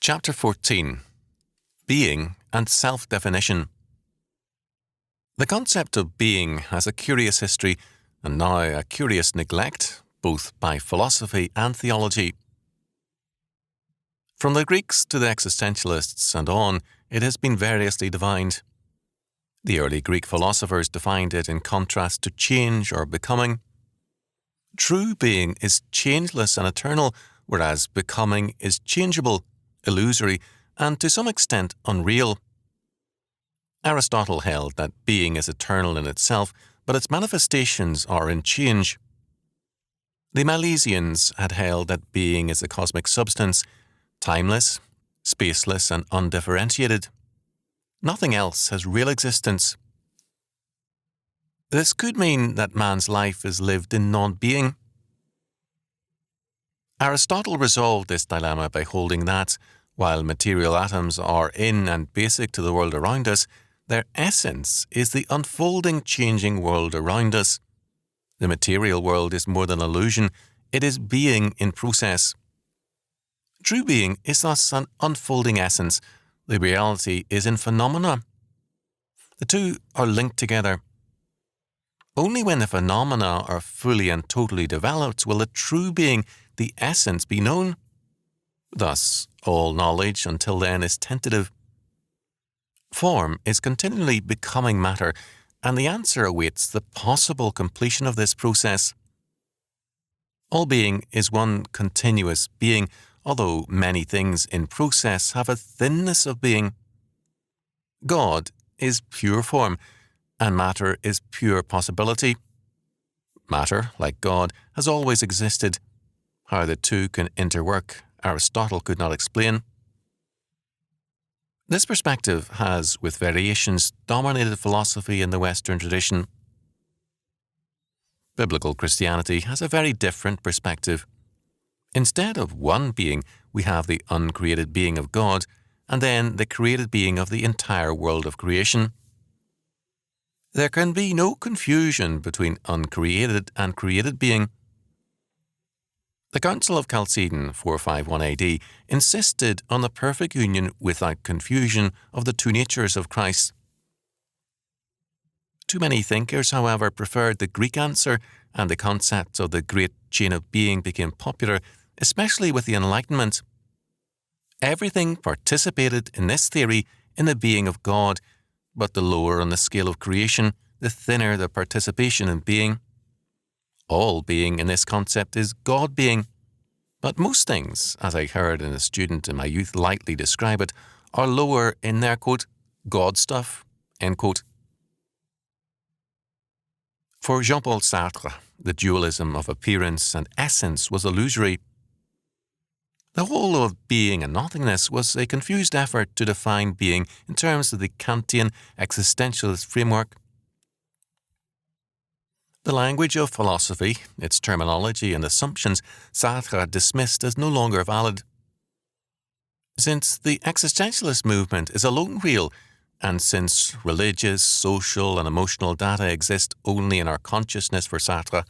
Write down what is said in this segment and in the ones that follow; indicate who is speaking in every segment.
Speaker 1: Chapter 14. Being and Self-Definition. The concept of being has a curious history, and now a curious neglect, both by philosophy and theology. From the Greeks to the existentialists and on, it has been variously defined. The early Greek philosophers defined it in contrast to change or becoming. True being is changeless and eternal, whereas becoming is changeable, illusory, and to some extent unreal. Aristotle held that being is eternal in itself, but its manifestations are in change. The Milesians had held that being is a cosmic substance, timeless, spaceless, and undifferentiated. Nothing else has real existence. This could mean that man's life is lived in non-being. Aristotle resolved this dilemma by holding that, while material atoms are in and basic to the world around us, their essence is the unfolding, changing world around us. The material world is more than illusion, it is being in process. True being is thus an unfolding essence. The reality is in phenomena. The two are linked together. Only when the phenomena are fully and totally developed will the true being, the essence, be known. Thus, all knowledge until then is tentative. Form is continually becoming matter, and the answer awaits the possible completion of this process. All being is one continuous being, although many things in process have a thinness of being. God is pure form, and matter is pure possibility. Matter, like God, has always existed. How the two can interwork, Aristotle could not explain. This perspective has, with variations, dominated philosophy in the Western tradition. Biblical Christianity has a very different perspective. Instead of one being, we have the uncreated being of God, and then the created being of the entire world of creation. There can be no confusion between uncreated and created being. The Council of Chalcedon, 451 AD, insisted on the perfect union without confusion of the two natures of Christ. Too many thinkers, however, preferred the Greek answer, and the concept of the great chain of being became popular, especially with the Enlightenment. Everything participated in this theory in the being of God, but the lower on the scale of creation, the thinner the participation in being. All being in this concept is God being, but most things, as I heard a student in my youth lightly describe it, are lower in their, quote, God stuff, end quote. For Jean-Paul Sartre, the dualism of appearance and essence was illusory. The whole of being and nothingness was a confused effort to define being in terms of the Kantian existentialist framework. The language of philosophy, its terminology and assumptions, Sartre dismissed as no longer valid. Since the existentialist movement is a lone wheel, and since religious, social and emotional data exist only in our consciousness for Sartre,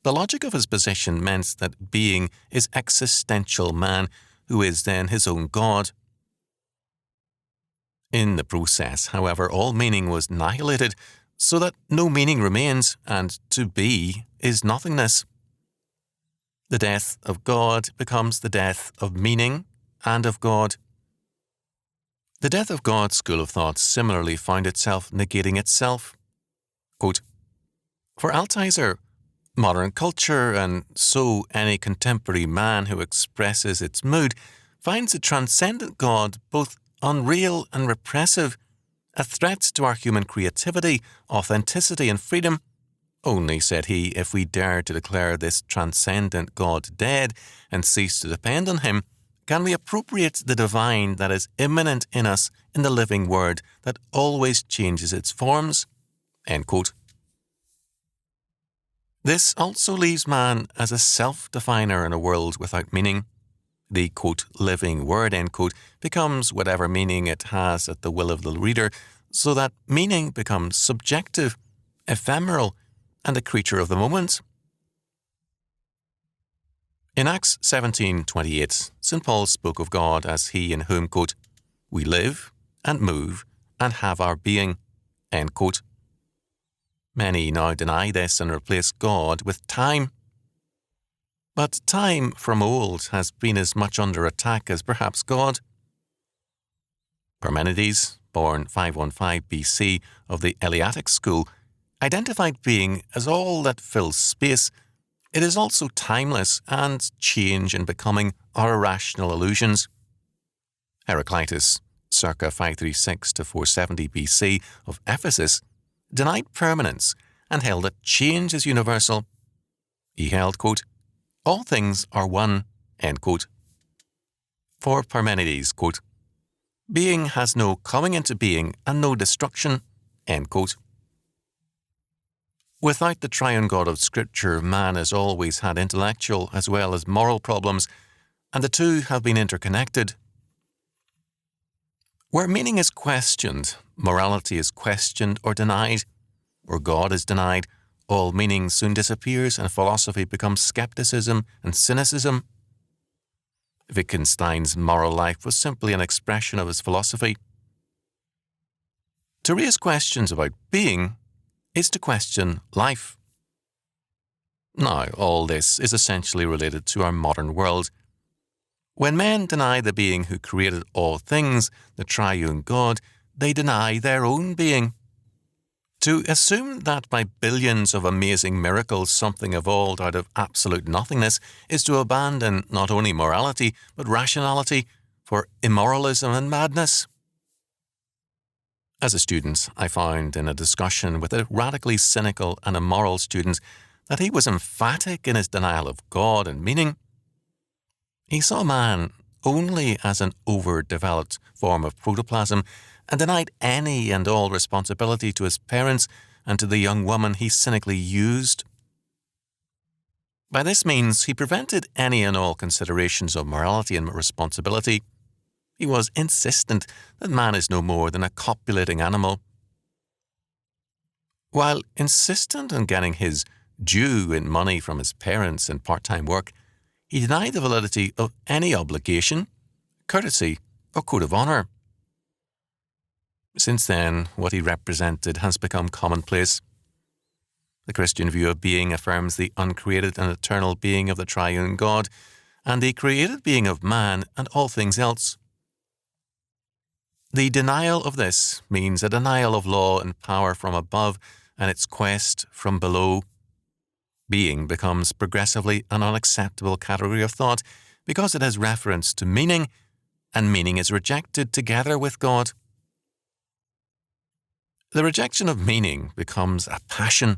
Speaker 1: the logic of his position meant that being is existential man, who is then his own God. In the process, however, all meaning was annihilated, so that no meaning remains, and to be is nothingness. The death of God becomes the death of meaning and of God. The death of God school of thought similarly found itself negating itself. Quote, for Althusser, modern culture, and so any contemporary man who expresses its mood, finds a transcendent God both unreal and repressive, a threat to our human creativity, authenticity, and freedom. Only, said he, if we dare to declare this transcendent God dead and cease to depend on him, can we appropriate the divine that is immanent in us in the living word that always changes its forms. End quote. This also leaves man as a self-definer in a world without meaning. The, quote, living word, end quote, becomes whatever meaning it has at the will of the reader, so that meaning becomes subjective, ephemeral, and a creature of the moment. In Acts 17:28, St. Paul spoke of God as he in whom, quote, we live and move and have our being, end quote. Many now deny this and replace God with time. But time from old has been as much under attack as perhaps God. Parmenides, born 515 BC of the Eleatic school, identified being as all that fills space. It is also timeless, and change and becoming are irrational illusions. Heraclitus, circa 536 to 470 BC of Ephesus, denied permanence and held that change is universal. He held, quote, all things are one, end quote. For Parmenides, quote, being has no coming into being and no destruction, end quote. Without the triune God of Scripture, man has always had intellectual as well as moral problems, and the two have been interconnected. Where meaning is questioned, morality is questioned or denied. Where God is denied, all meaning soon disappears and philosophy becomes skepticism and cynicism. Wittgenstein's moral life was simply an expression of his philosophy. To raise questions about being is to question life. Now, all this is essentially related to our modern world. When men deny the being who created all things, the triune God, they deny their own being. To assume that by billions of amazing miracles something evolved out of absolute nothingness is to abandon not only morality but rationality for immoralism and madness. As a student, I found in a discussion with a radically cynical and immoral student that he was emphatic in his denial of God and meaning. He saw man only as an overdeveloped form of protoplasm and denied any and all responsibility to his parents and to the young woman he cynically used. By this means, he prevented any and all considerations of morality and responsibility. He was insistent that man is no more than a copulating animal. While insistent on getting his due in money from his parents and part-time work, he denied the validity of any obligation, courtesy, or code of honour. Since then, what he represented has become commonplace. The Christian view of being affirms the uncreated and eternal being of the triune God, and the created being of man and all things else. The denial of this means a denial of law and power from above and its quest from below. Being becomes progressively an unacceptable category of thought because it has reference to meaning, and meaning is rejected together with God. The rejection of meaning becomes a passion.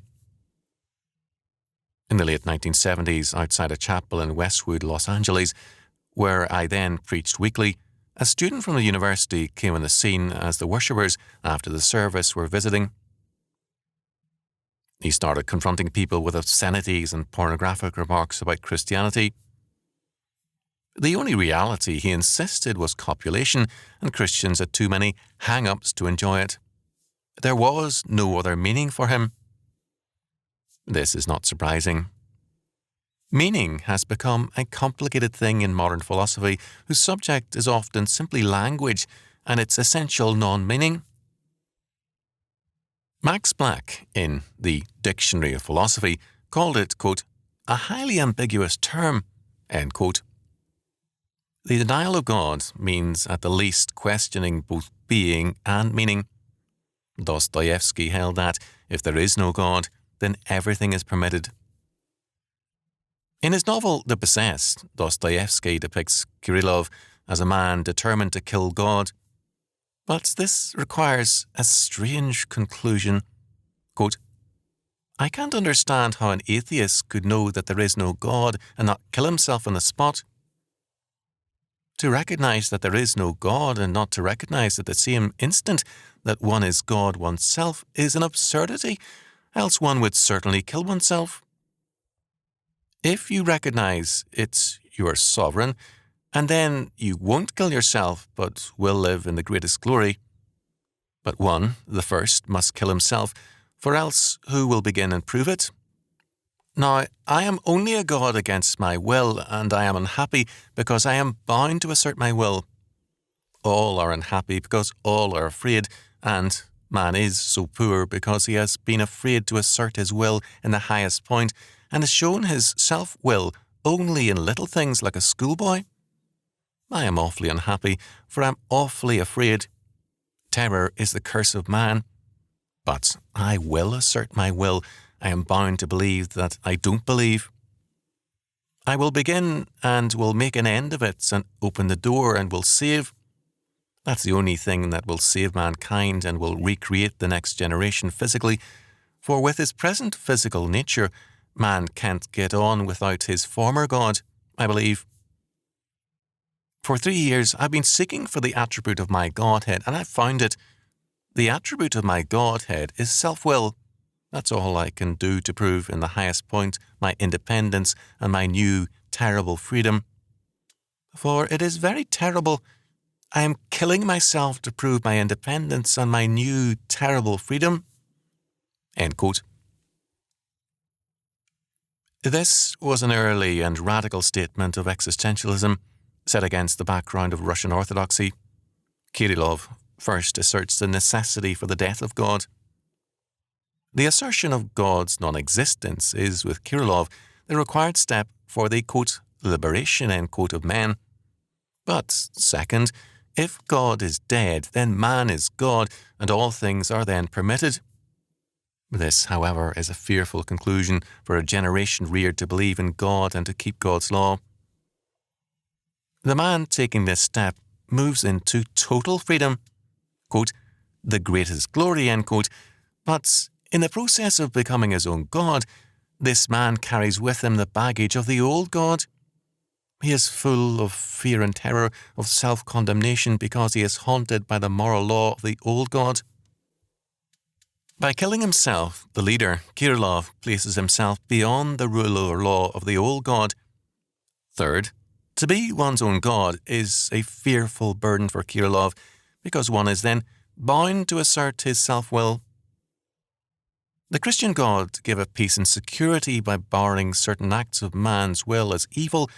Speaker 1: In the late 1970s, outside a chapel in Westwood, Los Angeles, where I then preached weekly, a student from the university came on the scene as the worshippers after the service were visiting. He started confronting people with obscenities and pornographic remarks about Christianity. The only reality, he insisted, was copulation, and Christians had too many hang-ups to enjoy it. There was no other meaning for him. This is not surprising. Meaning has become a complicated thing in modern philosophy whose subject is often simply language and its essential non-meaning. Max Black, in the Dictionary of Philosophy, called it, quote, a highly ambiguous term, end quote. The denial of God means at the least questioning both being and meaning. Dostoevsky held that if there is no God, then everything is permitted. In his novel The Possessed, Dostoevsky depicts Kirillov as a man determined to kill God. But this requires a strange conclusion. Quote, I can't understand how an atheist could know that there is no God and not kill himself on the spot. To recognize that there is no God and not to recognize at the same instant that one is God oneself is an absurdity, else one would certainly kill oneself. If you recognize it's your sovereign, and then you won't kill yourself but will live in the greatest glory. But one, the first, must kill himself, for else who will begin and prove it? Now, I am only a god against my will, and I am unhappy because I am bound to assert my will. All are unhappy because all are afraid, and man is so poor because he has been afraid to assert his will in the highest point, and has shown his self-will only in little things like a schoolboy. I am awfully unhappy, for I am awfully afraid. Terror is the curse of man. But I will assert my will. I am bound to believe that I don't believe. I will begin and will make an end of it and open the door and will save. That's the only thing that will save mankind and will recreate the next generation physically, for with his present physical nature, man can't get on without his former God, I believe. For 3 years, I've been seeking for the attribute of my Godhead, and I've found it. The attribute of my Godhead is self-will. That's all I can do to prove in the highest point my independence and my new, terrible freedom. For it is very terrible. I am killing myself to prove my independence and my new, terrible freedom. End quote. This was an early and radical statement of existentialism, set against the background of Russian orthodoxy. Kirillov first asserts the necessity for the death of God. The assertion of God's non-existence is, with Kirillov, the required step for the, quote, liberation, end quote, of men. But, second, if God is dead, then man is God, and all things are then permitted. This, however, is a fearful conclusion for a generation reared to believe in God and to keep God's law. The man taking this step moves into total freedom, quote, the greatest glory, end quote, but in the process of becoming his own God, this man carries with him the baggage of the old God. He is full of fear and terror, of self-condemnation because he is haunted by the moral law of the old God. By killing himself, the leader, Kirillov, places himself beyond the rule or law of the old God. Third, to be one's own God is a fearful burden for Kirillov because one is then bound to assert his self-will. The Christian God gave a peace and security by barring certain acts of man's will as evil,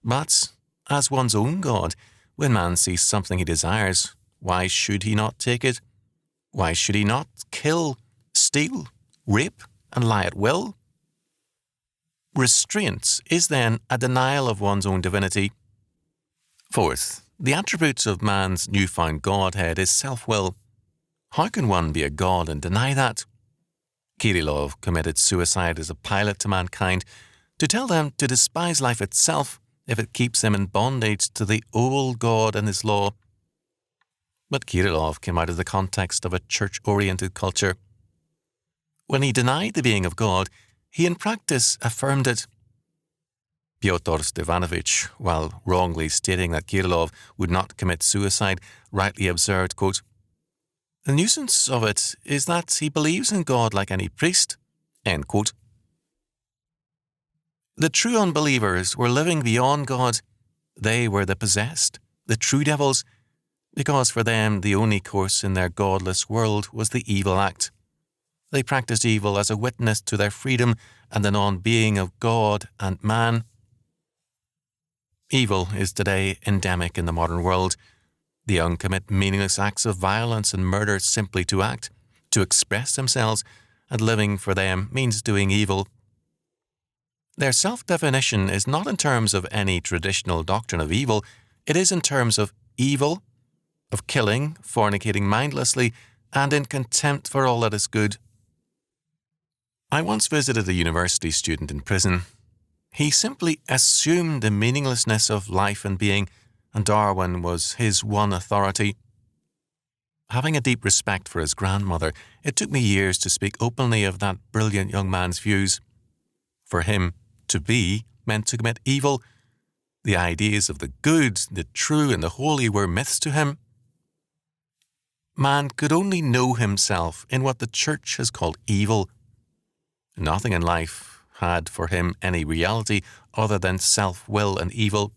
Speaker 1: but as one's own God, when man sees something he desires, why should he not take it? Why should he not kill, steal, rape, and lie at will? Restraint is then a denial of one's own divinity. Fourth, the attribute of man's newfound Godhead is self-will. How can one be a God and deny that? Kirillov committed suicide as a pilot to mankind to tell them to despise life itself if it keeps them in bondage to the old God and his law. But Kirillov came out of the context of a church-oriented culture. When he denied the being of God, he in practice affirmed it. Pyotr Stevanovich, while wrongly stating that Kirillov would not commit suicide, rightly observed, quote, the nuisance of it is that he believes in God like any priest, end quote. The true unbelievers were living beyond God. They were the possessed, the true devils, because for them the only course in their godless world was the evil act. They practiced evil as a witness to their freedom and the non-being of God and man. Evil is today endemic in the modern world. The young commit meaningless acts of violence and murder simply to act, to express themselves, and living for them means doing evil. Their self-definition is not in terms of any traditional doctrine of evil, it is in terms of evil, of killing, fornicating mindlessly, and in contempt for all that is good. I once visited a university student in prison. He simply assumed the meaninglessness of life and being, and Darwin was his one authority. Having a deep respect for his grandmother, it took me years to speak openly of that brilliant young man's views. For him, to be meant to commit evil. The ideas of the good, the true, and the holy were myths to him. Man could only know himself in what the Church has called evil. Nothing in life had for him any reality other than self-will and evil.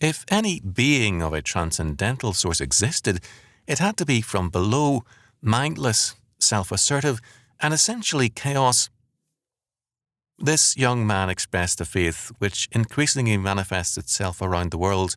Speaker 1: If any being of a transcendental source existed, it had to be from below, mindless, self-assertive, and essentially chaos. This young man expressed a faith which increasingly manifests itself around the world